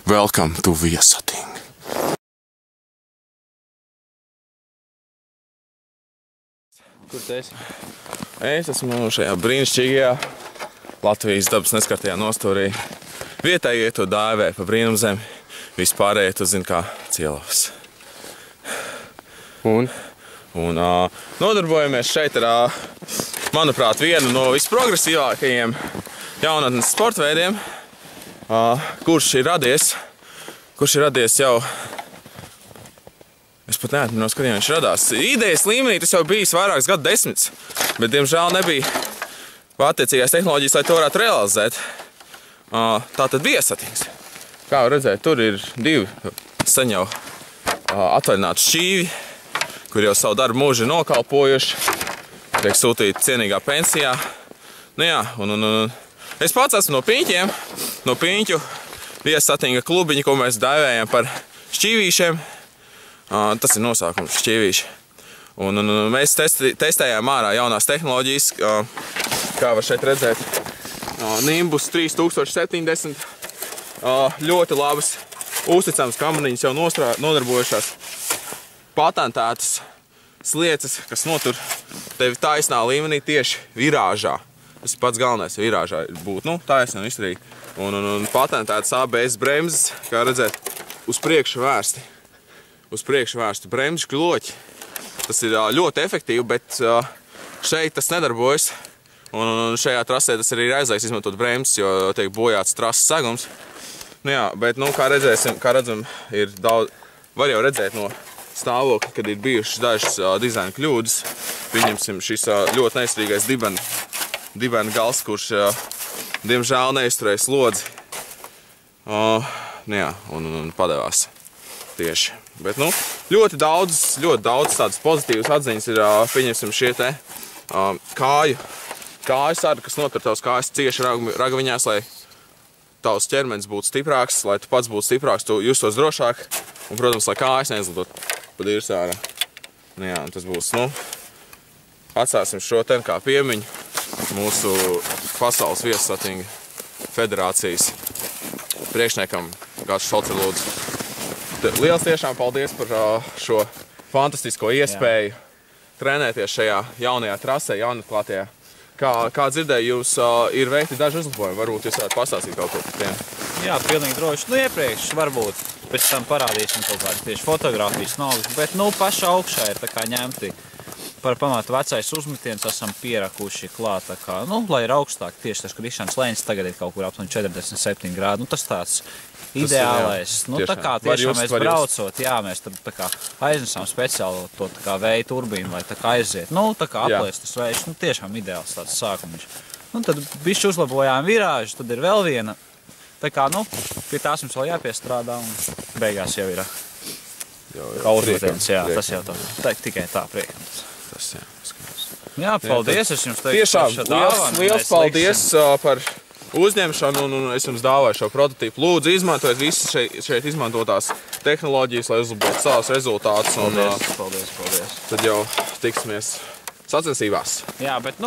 Welcome to Viesating. Kur tu esi? Es esmu šajā brīnišķīgajā Latvijas dabas neskartajā nostūrī. Vietējie to dāvē pa brīnumzemi, vispārējie to zina kā Cielavas. Un nodarbojamies šeit ar, manuprāt, vienu no visprogresīvākajiem jaunatnes sporta veidiem, kurš ir radies jau, es pat neatminos, kad viņš radās. Idejas līmenī tas jau bijis vairākas gadu desmitus, bet, diemžēl, nebija attiecīgās tehnoloģijas, lai to varētu realizēt. Tātad viesatings. Kā var redzēt, tur ir divi sen jau atvaļināti šķīvi, kur jau savu darbu mūžu ir nokalpojuši, tiek sūtīti cienīgā pensijā. Nu jā, un es pats esmu no Piņķiem, no Piņķu viesatinga klubiņa, ko mēs dēvējam par šķīvīšiem. Tas ir nosaukums šķīvīši. Un mēs testējām ārā jaunās tehnoloģijas, kā var šeit redzēt, Nimbus 3070. Ļoti labas, uzticamas kamaniņas jau nodarbojušās, patentētas slieces, kas notur tevi taisnā līmenī tieši virāžā. Tas ir pats galvenais virāžā ir būt, taisni un izturīgi. Un patentētas ABS bremzes, kā redzēt, uz priekšu vērsti. Uz priekšu vērstu bremžu kloķi. Tas ir ļoti efektīvi, bet šeit tas nedarbojas. Un šajā trasē tas arī ir aizliegts izmantot bremzes, jo tiek bojāts trases segums. Nu jā, bet, kā redzam, ir daudz, var jau redzēt no stāvokļa, kad ir bijušas dažas dizaina kļūdas. Pieņemsim šis ļoti neizturīgais dibena gals, kurš, diemžēl, neizturēja slodzi. Nu jā, un padevās tieši. Bet, ļoti daudz tādas pozitīvas atziņas ir, pieņemsim, šie te kāju sari, kas notur tavas kājas cieši ragaviņās, lai tavs ķermenis būtu stiprāks, lai tu pats būtu stiprāks, tu justos drošāk, un, protams, lai kājas neizlidot pa dīrs ārā. Nu jā, un tas būs, atstāsim šo ten kā piemiņu mūsu Pasaules viesatinga federācijas priekšniekam Gačs Solcerlūdzu. Liels tiešām paldies par šo fantastisko iespēju trenēties šajā jaunajā trasē, jaunatklātajā. Kā dzirdēju, jums ir veikti daži uzlabojumi, varbūt jūs varētu pastāstīt kaut ko par tiem? Jā, pilnīgi droši. Iepriekš varbūt pēc tam parādīsim kaut kādas tieši fotogrāfijas nogas, bet paša augšā ir tā kā ņemti par pamatu vecais uzmetiens, esam pierakuši klāt tā kā, lai ir augstāk tieši tas krišanas lēns, tagad ir kaut kur aptuveni 47 grādi, tas tāds ideālais, tā kā tiešām mēs braucot, jā, mēs tad tā kā aiznesām speciāli to tā kā vēja turbīnu, lai tā kā aiziet, tā kā aplēst tas vējš, tiešām ideāls tāds sākumiņš. Tad bišķi uzlabojām virāžu, tad ir vēl viena, tā kā, pie tās mums vēl jāpiestrādā un beigās jau ir uzmetiens, jā, tas jau tikai tā priekams. Tas, jā, skatās. Jā, paldies, es jums teiktu tiešām, par šo dāvanu. Liels paldies par uzņemšanu, un es jums dāvāju šo prototīpu. Lūdzu, izmantojiet visas šeit izmantotās tehnoloģijas, lai uzlabotu savus rezultātus. Paldies. Tad jau tiksimies sacensībās. Jā, bet